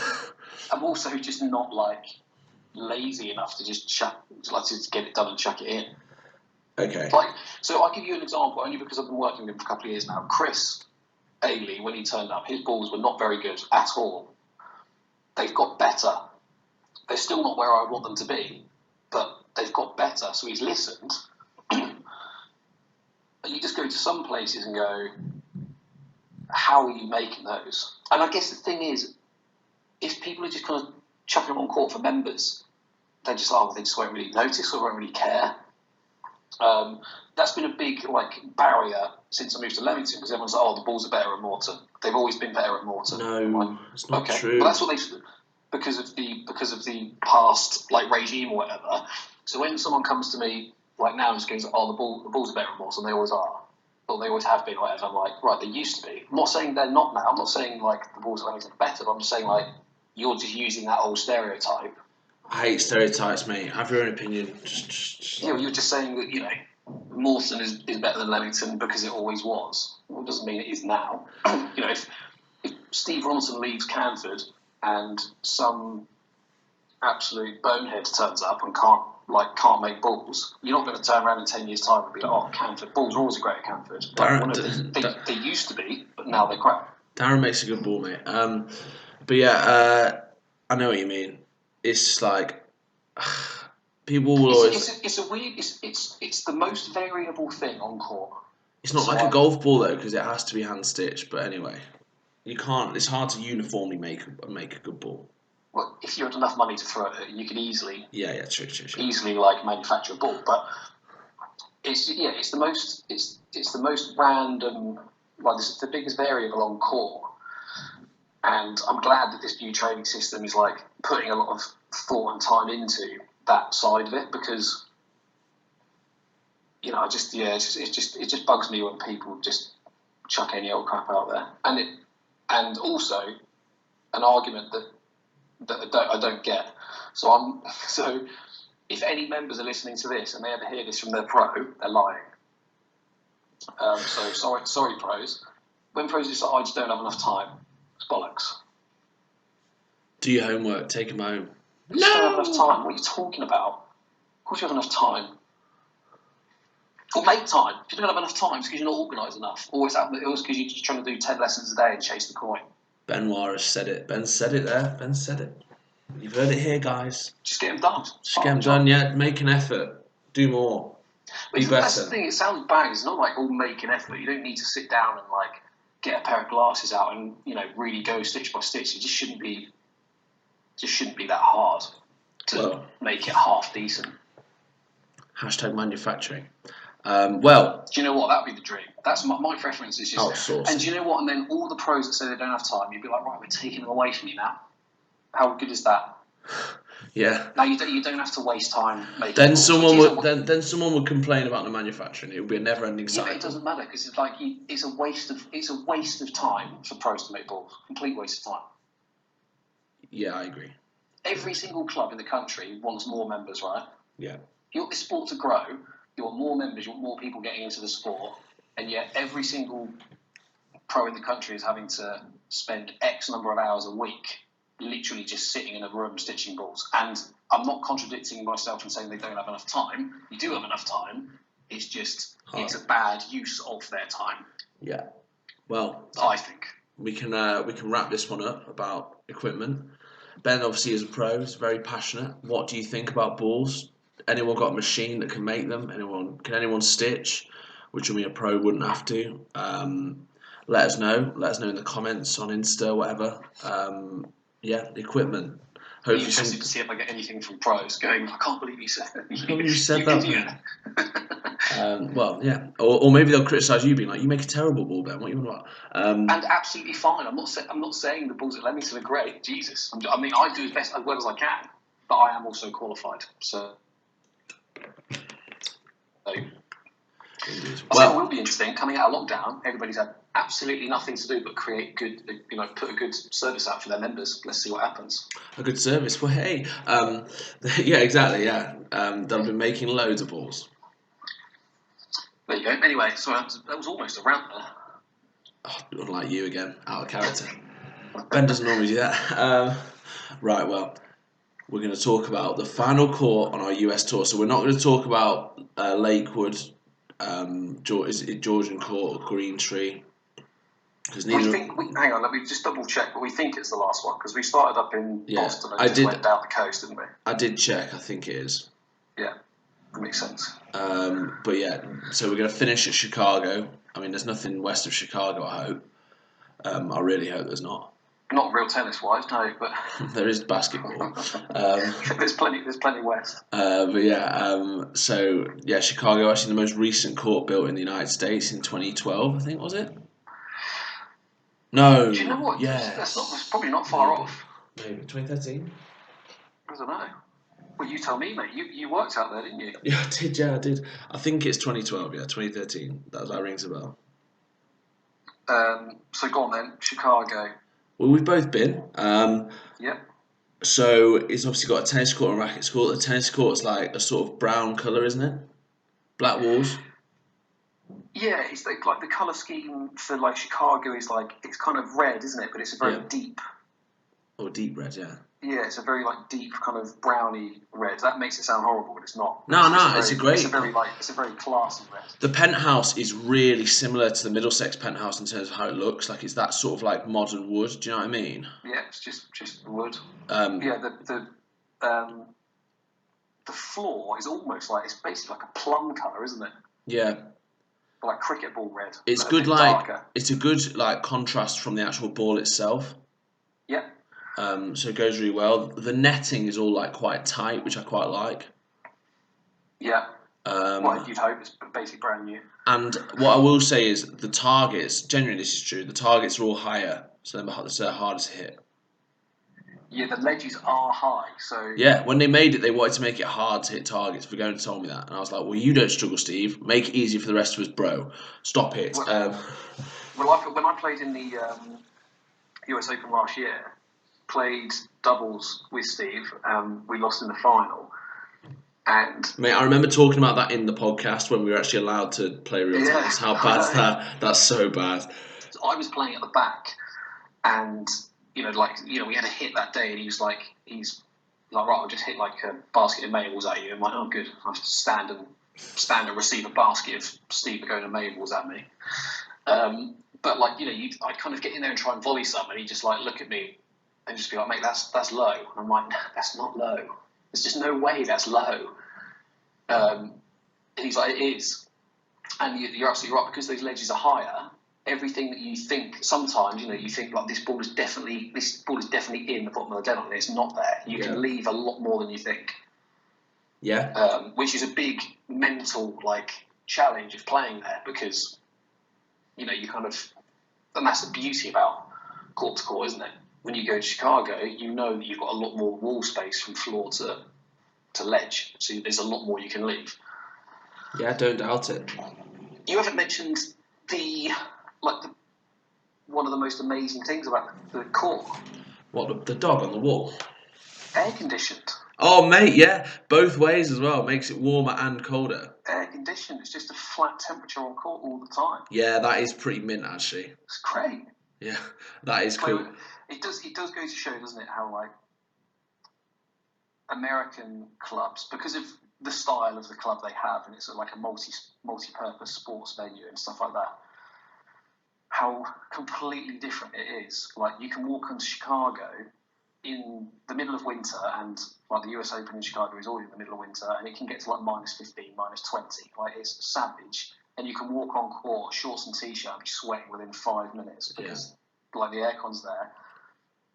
I'm also just not like lazy enough to just get it done and chuck it in. Okay. So I'll give you an example only because I've been working with him for a couple of years now. Chris Ailey, when he turned up, his balls were not very good at all. They've got better. They're still not where I want them to be, but they've got better. So he's listened. And you just go to some places and go, how are you making those? And I guess the thing is, if people are just kind of chucking them on court for members, they just won't really notice or won't really care. That's been a big barrier since I moved to Leamington because everyone's like, the balls are better at Morton. They've always been better at Morton. No, it's not true. But that's what they because of the past regime or whatever. So when someone comes to me now and just goes, the balls are better at Morton, they always are. Or they always have been, whatever. I'm like, right, they used to be. I'm not saying they're not now. I'm not saying the balls are anything better. But I'm just saying you're just using that old stereotype. I hate stereotypes, mate. Have your own opinion. Yeah, you're just saying that, Mawson is better than Leamington because it always was. Well, it doesn't mean it is now. If Steve Ronson leaves Canford and some absolute bonehead turns up and can't make balls, you're not going to turn around in 10 years' time and be like, oh, Canford, balls are always great at Canford. They used to be, but now they're crap. Darren makes a good ball, mate. But yeah, I know what you mean. It's like people will always. It's a weird. It's the most variable thing on court. It's not like a golf ball though, because it has to be hand stitched. But anyway, you can't. It's hard to uniformly make a good ball. Well, if you had enough money to throw it, you could easily. Yeah, true. Easily manufacture a ball, but it's the most random. Like, this is the biggest variable on court. And I'm glad that this new training system is putting a lot of thought and time into that side of it, because it just bugs me when people just chuck any old crap out there, and also an argument that I don't get. So if any members are listening to this and they ever hear this from their pro, they're lying. So sorry, pros. When pros decide I just don't have enough time, it's bollocks. Do your homework. Take them home. You just don't have enough time. What are you talking about? Of course you have enough time. Or make time. If you don't have enough time, it's because you're not organised enough. Or it's because you're just trying to do 10 lessons a day and chase the coin. Benoit has said it. Ben said it there. Ben said it. You've heard it here, guys. Just get them done. Just get them done, yeah. Make an effort. Do more. Be better. That's the thing. It sounds bad. It's not all make an effort. You don't need to sit down and get a pair of glasses out and really go stitch by stitch. It just shouldn't be that hard to make it half decent. # manufacturing. Do you know what? That'd be the dream. That's my preference. Is just outsourcing. And do you know what? And then all the pros that say they don't have time, you'd be like, right, we're taking them away from you now. How good is that? Yeah. Now you don't have to waste time making. Then someone would complain about the manufacturing. It would be a never-ending cycle. Yeah, it doesn't matter, because it's a waste of time for pros to make balls. Complete waste of time. Yeah, I agree. Every single club in the country wants more members, right? Yeah. You want this sport to grow. You want more members. You want more people getting into the sport, and yet every single pro in the country is having to spend X number of hours a week literally just sitting in a room stitching balls. And I'm not contradicting myself and saying they don't have enough time. You do have enough time. It's just it's a bad use of their time. Yeah. Well, I think we can wrap this one up about equipment. Ben obviously is a pro. He's very passionate. What do you think about balls? Anyone got a machine that can make them? Can anyone stitch? Which will mean a pro wouldn't have to. Let us know. Let us know in the comments on Insta, whatever. The equipment. Hopefully, be interested to see if I get anything from pros going, I can't believe you said that. You said that. Well, yeah. Or maybe they'll criticise you, being like, you make a terrible ball, Ben. What you want about? And absolutely fine. I'm not saying the balls at Leamington are great. Jesus. I do as well as I can, but I am also qualified. So. I think it will be interesting. Coming out of lockdown, everybody's had absolutely nothing to do but create good, put a good service out for their members. Let's see what happens. A good service? Well, hey, yeah, exactly, yeah. They'll be making loads of balls. There you go. Anyway, so that was almost a rant there. Oh, unlike you again, out of character. Ben doesn't normally do that. Right, well, we're going to talk about the final court on our US tour. So we're not going to talk about Lakewood, Georgian Court, or Green Tree. Hang on, let me just double check. But we think it's the last one because we started up in Boston and went down the coast, didn't we? I did check. I think it is. Yeah, that makes sense. But yeah, so we're going to finish at Chicago. I mean, there's nothing west of Chicago, I hope. I really hope there's not. Not real tennis-wise, no, but there is basketball. There's plenty west. But yeah, so yeah, Chicago, actually the most recent court built in the United States in 2012, I think, was it? No. Do you know what? Yeah. That's probably not far off. Maybe 2013. I don't know. Well, you tell me, mate. You worked out there, didn't you? Yeah, I did. I think it's 2012. Yeah, 2013. That rings a bell. So go on then, Chicago. Well, we've both been. Yeah. So it's obviously got a tennis court and racket court. The tennis court's like a sort of brown colour, isn't it? Black walls. Yeah, it's like the colour scheme for like Chicago is like it's kind of red, isn't it? But it's a very deep. Oh, deep red, yeah. Yeah, it's a very like deep kind of browny red. That makes it sound horrible, but it's not. No, It's a great. It's a very classy red. The penthouse is really similar to the Middlesex penthouse in terms of how it looks. Like it's that sort of like modern wood. Do you know what I mean? Yeah, it's just wood. The floor is almost like it's basically like a plum colour, isn't it? Yeah. Like cricket ball red. It's good, like darker. It's a good like contrast from the actual ball itself. Yeah. So it goes really well. The netting is all like quite tight, which I quite like. Yeah. Well, you'd hope it's basically brand new. And what I will say is the targets. Genuinely, this is true. The targets are all higher, so they're harder to hit. Yeah, the ledges are high, so... Yeah, when they made it, they wanted to make it hard to hit targets. We're going to tell me that. And I was like, well, you don't struggle, Steve. Make it easy for the rest of us, bro. Stop it. When I played in the US Open last year, played doubles with Steve, we lost in the final. And mate, I remember talking about that in the podcast when we were actually allowed to play real tennis. How bad's that? That's so bad. So I was playing at the back, and... we had a hit that day, and he's like, right, I'll just hit like a basket of Mabels at you. I'm like, oh, good. I have to stand and receive a basket of Steve going to Mabels at me. But I'd kind of get in there and try and volley some, and he'd just like look at me and just be like, mate, that's low. And I'm like, nah, that's not low. There's just no way that's low. And he's like, it is. And you're absolutely right, because those ledges are higher. Everything that you think, sometimes, you think like this ball is definitely in the bottom of the dead on, and it's not there. You can leave a lot more than you think. Yeah. Which is a big mental challenge of playing there, because you kind of, and that's the beauty about court to court, isn't it? When you go to Chicago, you know that you've got a lot more wall space from floor to ledge, so there's a lot more you can leave. Yeah, don't doubt it. You haven't mentioned one of the most amazing things about the court. What, the dog on the wall? Air conditioned. Oh, mate, yeah. Both ways as well. Makes it warmer and colder. Air conditioned. It's just a flat temperature on court all the time. Yeah, that is pretty mint, actually. It's great. Yeah, that is cool. It does go to show, doesn't it, how American clubs, because of the style of the club they have, and it's like a multi-purpose sports venue and stuff like that, how completely different it is. Like, you can walk into Chicago in the middle of winter, and the US Open in Chicago is always in the middle of winter, and it can get to -15, -20. It's savage. And you can walk on court, shorts and t-shirt, and be sweating within 5 minutes because the aircon's there.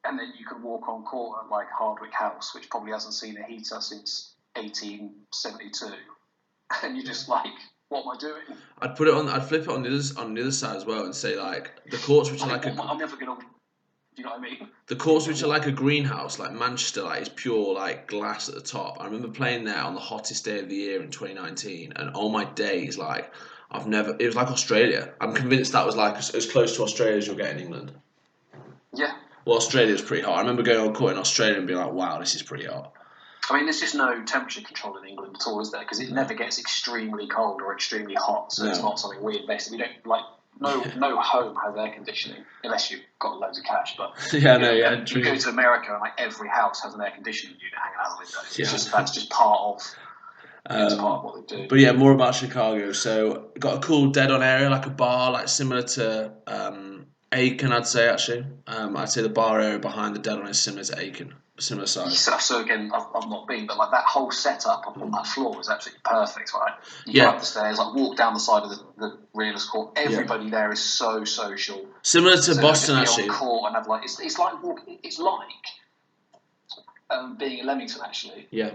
And then you can walk on court at Hardwick House, which probably hasn't seen a heater since 1872, and you're just like, what am I doing? I'd flip it on the other side as well, and say the courts which are I'm never gonna. Do you know what I mean? The courts which are like a greenhouse, like Manchester, is pure glass at the top. I remember playing there on the hottest day of the year in 2019, and all my days it was like Australia. I'm convinced that was as close to Australia as you'll get in England. Yeah. Well, Australia's pretty hot. I remember going on court in Australia and being like, wow, this is pretty hot. I mean, there's just no temperature control in England at all, is there? Because it never gets extremely cold or extremely hot, so it's not something we invest in. We don't, no home has air conditioning, unless you've got loads of cash, but... You go to America and every house has an air conditioning unit hanging out the window. That's just part of what they do. But yeah, more about Chicago. So, got a cool dead-on area, like a bar, similar to Aiken, I'd say, actually. I'd say the bar area behind the dead-on is similar to Aiken. Similar size. So again, I've not been, but that whole setup on that floor is absolutely perfect, right? You go up the stairs, walk down the side of the realist court. Everybody there is so social. Similar to Boston, actually. On court and have it's like walking. It's like being in Leamington, actually. Yeah.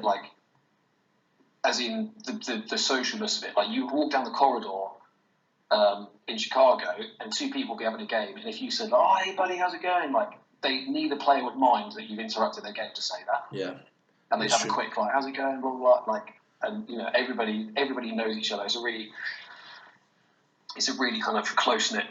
As in the socialness of it. You walk down the corridor in Chicago, and two people will be having a game, and if you said, "Oh, hey buddy, how's it going?" neither player would mind that you've interrupted their game to say that. Yeah. And they'd have a quick how's it going, blah blah blah. And everybody knows each other. It's a really kind of close knit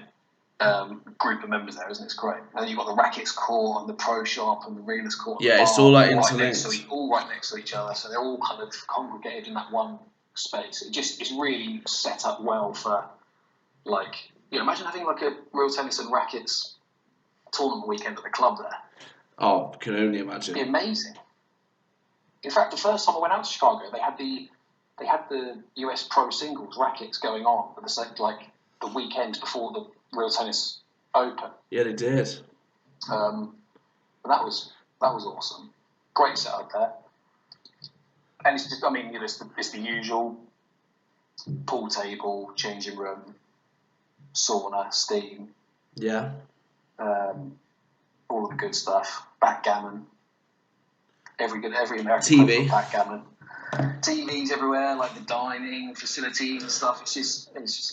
group of members there, isn't it? It's great. And then you've got the rackets court and the pro shop and the realist court. Yeah, it's all like interlinked. All right next to each other, so they're all kind of congregated in that one space. It's really set up well for, like, imagine having like a real tennis and rackets tournament weekend at the club there. Oh, can only imagine. It'd be amazing. In fact, the first time I went out to Chicago, they had the US Pro Singles rackets going on at the weekend before the Real Tennis Open. Yeah, they did. And that was awesome. Great setup there. And it's just, it's the usual pool table, changing room, sauna, steam. Yeah. All of the good stuff. Backgammon. Every American TV. Backgammon. TVs everywhere, like the dining facilities and stuff. It's just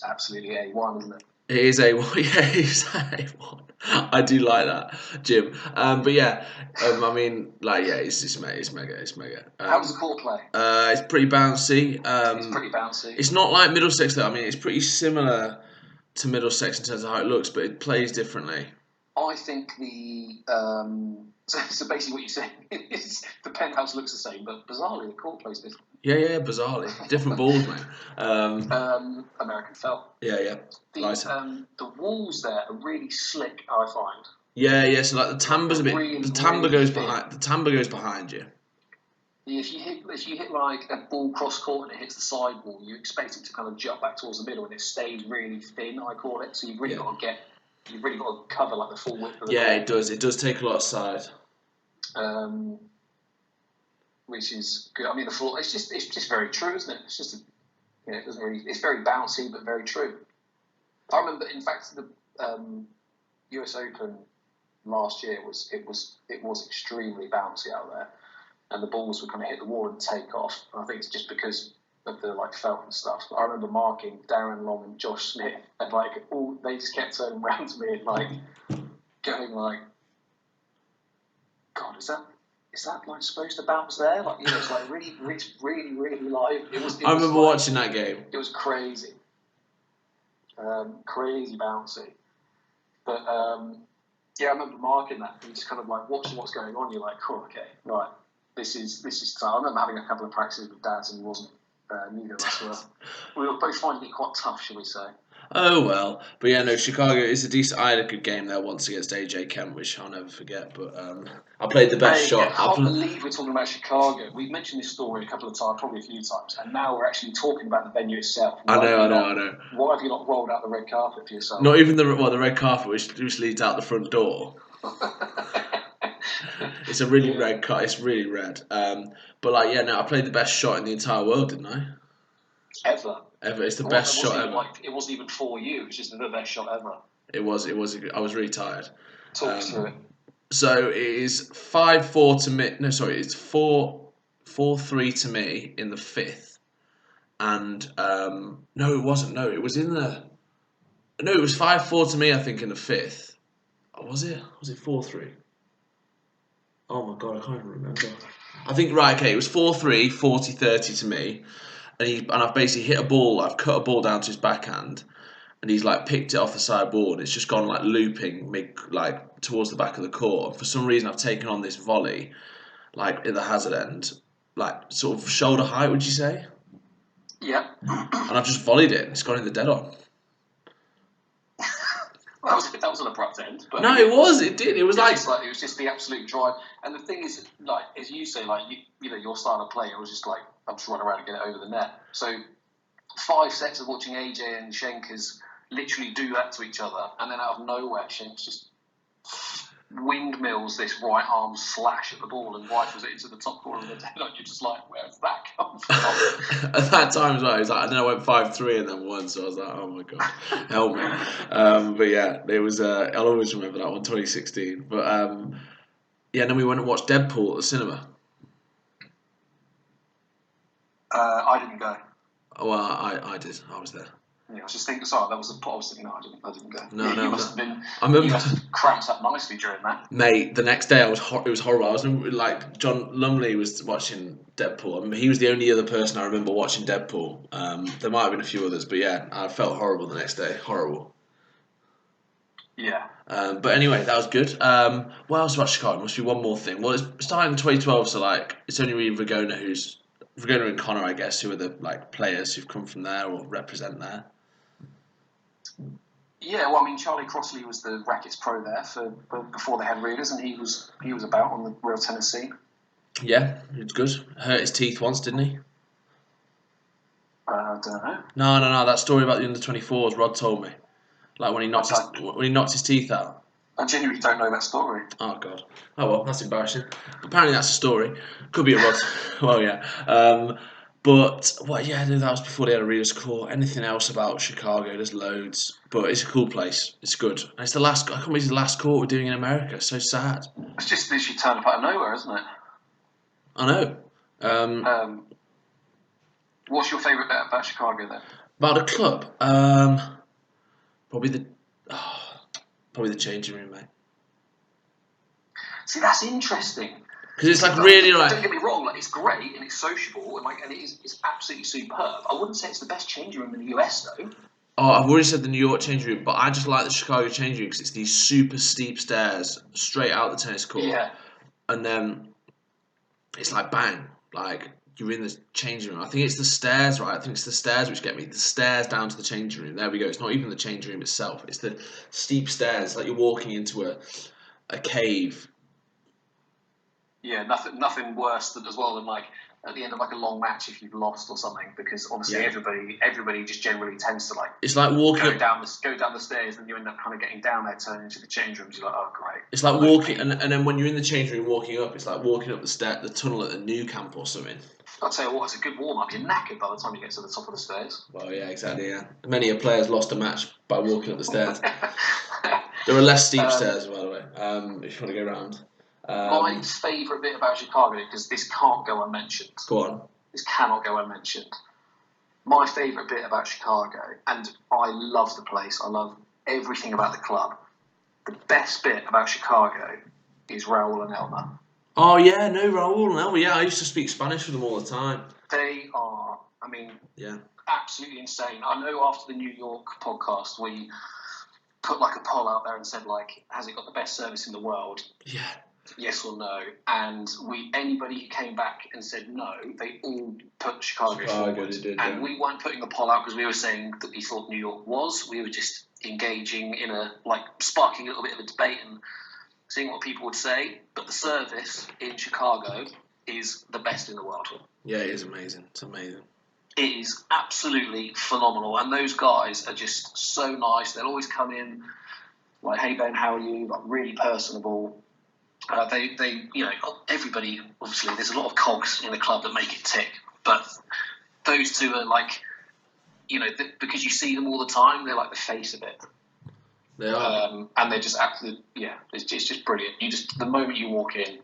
absolutely A1, isn't it? It is A1. Yeah, it is A1. I do like that, Jim. But yeah, it's mega. How does the court play? It's pretty bouncy. It's pretty bouncy. It's not like Middlesex though. I mean, it's pretty similar to Middlesex in terms of how it looks, but it plays differently. I think so basically what you're saying is the penthouse looks the same, but bizarrely the court plays different. Yeah, bizarrely. Different balls, mate. American felt. Yeah. The walls there are really slick, I find. Yeah, so like the timber's a bit... the timber goes behind you. If you hit like a ball cross court and it hits the side wall, you expect it to kind of jump back towards the middle and it stays really thin, I call it. So you've really got to cover like the full width of the ball. It does. It does take a lot of side. Which is good. I mean, the floor. It's just very true, isn't it? It's just it doesn't really. It's very bouncy, but very true. I remember, in fact, the US Open last year was extremely bouncy out there, and the balls would kind of hit the wall and take off. And I think it's just because of the felt and stuff. But I remember marking Darren Long and Josh Smith, and they just kept turning around to me and going God, is that supposed to bounce there? It's really live. I remember watching that game. It was crazy. Crazy bouncy. But I remember marking that and just kind of watching what's going on. You're like, oh, okay, right. This is. I remember having a couple of practices with dads and he wasn't. Neither of us we were both finding it quite tough, shall we say. Oh well, but yeah, no, Chicago is a decent. I had a good game there once against AJ Kemp, which I'll never forget. But I played the best shot. I can't believe we're talking about Chicago. We've mentioned this story a couple of times, probably a few times, and now we're actually talking about the venue itself. I know. Why have you not rolled out the red carpet for yourself? Not even the red carpet, which leads out the front door. It's a really red car. It's really red. But I played the best shot in the entire world, didn't I? Ever. It's the best shot ever. It wasn't even for you. It's just the best shot ever. It was. I was really tired. Talk us through it. So it is 5-4 to me. No, sorry, it's 4-3 to me in the fifth. And no, it wasn't. No, it was in the. No, it was 5-4 to me. I think in the fifth. Oh, was it? Was it 4-3? Oh my god, I can't even remember. I think it was 4-3, 40-30 to me. And I've basically hit a ball. I've cut a ball down to his backhand, and he's picked it off the sideboard. It's just gone looping towards the back of the court. And for some reason, I've taken on this volley, at the hazard end, sort of shoulder height. Would you say? Yeah. And I've just volleyed it. And it's gone in the dead on. That was an abrupt end. But no, it was. It did. It was it was just the absolute drive. And the thing is, as you say, your style of play, it was just I'm just running around and get it over the net. So 5 sets of watching AJ and Schenkers literally do that to each other, and then out of nowhere, Schenkers just windmills this right arm slash at the ball and rifles it into the top corner of the net. You're just where's that come from? At that time as well, it was and then I went 5-3 and then 1, so I was oh my god, help me. But yeah, it was. I'll always remember that one, 2016. But and then we went and watched Deadpool at the cinema. I didn't go. Well, I did. I was there. Yeah, I was just thinking. Sorry, that was the part I was thinking. No, I didn't go. No, you must have been. You must have cramped up nicely during that. Mate, the next day it was horrible. I was John Lumley was watching Deadpool. I mean, he was the only other person I remember watching Deadpool. There might have been a few others, but yeah, I felt horrible the next day. Horrible. Yeah. But anyway, that was good. What else about Chicago? Must be one more thing. Well, it's starting in 2012, so like it's only really Vergona and Connor, I guess, who are the like players who've come from there or represent there. Yeah, well, I mean, Charlie Crossley was the Rackets pro there before they had Readers, and he was about on the real tennis scene. Yeah, it's good. Hurt his teeth once, didn't he? I don't know. No. That story about the under-24s, Rod told me. Like when he knocked his teeth out. I genuinely don't know that story. Oh god. Oh well, that's embarrassing. Apparently that's a story. Could be a Rod. Well, yeah. But what? Yeah, that was before they had a Readers Court. Anything else about Chicago? There's loads, but it's a cool place. It's good. And it's the last. I can't believe it's the last court we're doing in America. So sad. It's just literally turned up out of nowhere, isn't it? I know. What's your favourite bit about Chicago then? About the club, probably the changing room, mate. See, that's interesting. Because it's like really like. Don't get me wrong, like it's great and it's sociable and it's absolutely superb. I wouldn't say it's the best changing room in the US though. Oh, I've already said the New York changing room, but I just like the Chicago changing room because it's these super steep stairs straight out the tennis court. Yeah. And then it's like bang, like you're in the changing room. I think it's the stairs, right? I think it's the stairs which get me. The stairs down to the changing room. There we go. It's not even the changing room itself. It's the steep stairs, like you're walking into a cave. Yeah, nothing worse than like at the end of like a long match if you've lost or something, because obviously everybody just generally tends to like. It's like walking go down the stairs, and you end up kind of getting down there, turning into the change rooms. You're like, oh great. It's like walking, and then when you're in the change room walking up, it's like walking up the tunnel at the new camp or something. I'll tell you what, it's a good warm up. You're knackered by the time you get to the top of the stairs. Well, yeah, exactly. Yeah, many a players lost a match by walking up the stairs. There are less steep stairs, by the way. If you want to go around. My favourite bit about Chicago, because this can't go unmentioned. Go on. This cannot go unmentioned. My favourite bit about Chicago, and I love the place, I love everything about the club. The best bit about Chicago is Raul and Elmer. Oh, yeah, no, Raul and Elmer. Yeah, I used to speak Spanish with them all the time. They are, absolutely insane. I know after the New York podcast, we put like a poll out there and said, like, has it got the best service in the world? Yeah. Yes or no, and anybody who came back and said no, they all put Chicago forward. And we weren't putting the poll out because we were saying that we thought New York was. We were just engaging in sparking a little bit of a debate and seeing what people would say. But the service in Chicago is the best in the world. Yeah, it is amazing. It's amazing. It is absolutely phenomenal, and those guys are just so nice. They'll always come in like, "Hey Ben, how are you?" Like really personable. Everybody, obviously, there's a lot of cogs in the club that make it tick, but those two are like, because you see them all the time, they're like the face of it. They are. And they're just absolutely, it's just brilliant. The moment you walk in,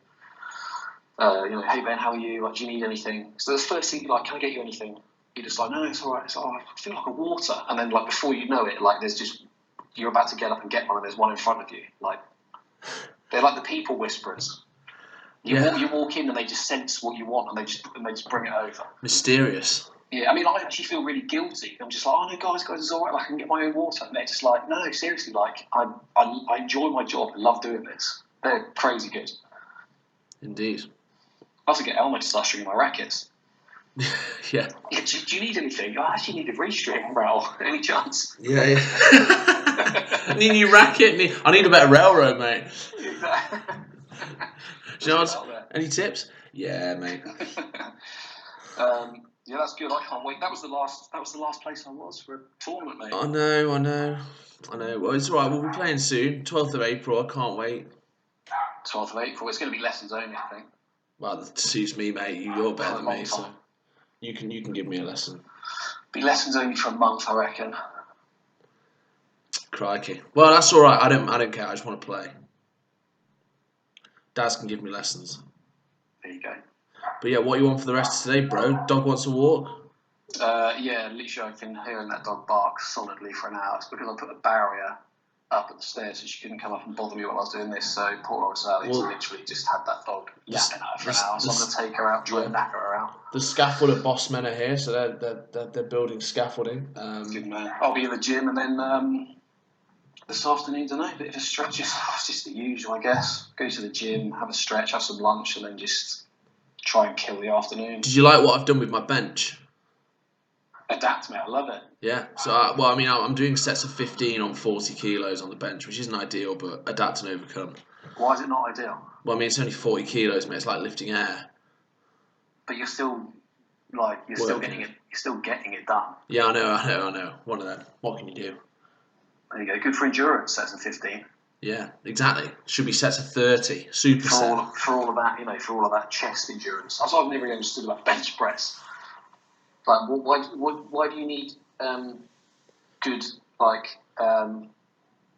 "Hey Ben, how are you? Like, do you need anything?" So the first thing, like, "Can I get you anything?" You're just like, "No, it's all right. It's all right. I feel like a water." And then, like, before you know it, like, you're about to get up and get one, and there's one in front of you, like. They're like the people whisperers. You walk in and they just sense what you want and they just bring it over. Mysterious. Yeah, I mean, I actually feel really guilty. I'm just like, "Oh no, guys, it's all right. Like, I can get my own water." And they're just like, "No, seriously, like, I enjoy my job. I love doing this." They're crazy good. Indeed. I also get Elmer to start stringing my rackets. Yeah. Do you need anything? I actually need a restring, Raul. Any chance? Yeah. I need a new racket. I need a better railroad, mate. Exactly. Do you know any tips? Yeah, mate. Yeah, that's good. I can't wait. That was the last place I was for a tournament, mate. I know. Well, it's all right. We'll be playing soon. 12th of April. I can't wait. 12th of April. It's going to be lessons only, I think. Well, that suits me, mate. You're better than me, so you can give me a lesson. Be lessons only for a month, I reckon. Crikey. Well, that's all right. I don't care. I just want to play. Daz can give me lessons. There you go. But yeah, what you want for the rest of today, bro? Dog wants to walk? Yeah, literally I've been hearing that dog bark solidly for an hour. It's because I put a barrier up at the stairs so she couldn't come up and bother me while I was doing this. So poor old Sally's literally just had that dog yapping at her for an hour. So I'm going to take her out, try and knack her out. The scaffolder boss men are here, so they're building scaffolding. Good man. I'll be in the gym and then This afternoon, don't know, a bit of a stretch. It's just the usual, I guess. Go to the gym, have a stretch, have some lunch, and then just try and kill the afternoon. Did you like what I've done with my bench? Adapt, mate. I love it. Yeah. So, I'm doing sets of 15 on 40 kilos on the bench, which isn't ideal, but adapt and overcome. Why is it not ideal? Well, I mean, it's only 40 kilos, mate. It's like lifting air. But you're still getting it. You're still getting it done. Yeah, I know. One of them. What can you do? There you go. Good for endurance. Sets of 15. Yeah, exactly. Should be sets of 30. Super set. For all of that chest endurance. That's what I've never really understood about bench press. Like, why do you need good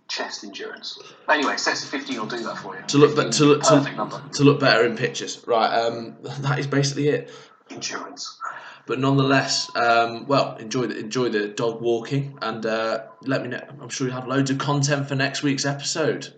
chest endurance? Anyway, sets of 15 will do that for you. To look better in pictures, right? That is basically it. Endurance. But nonetheless, enjoy the dog walking, and let me know. I'm sure you'll have loads of content for next week's episode.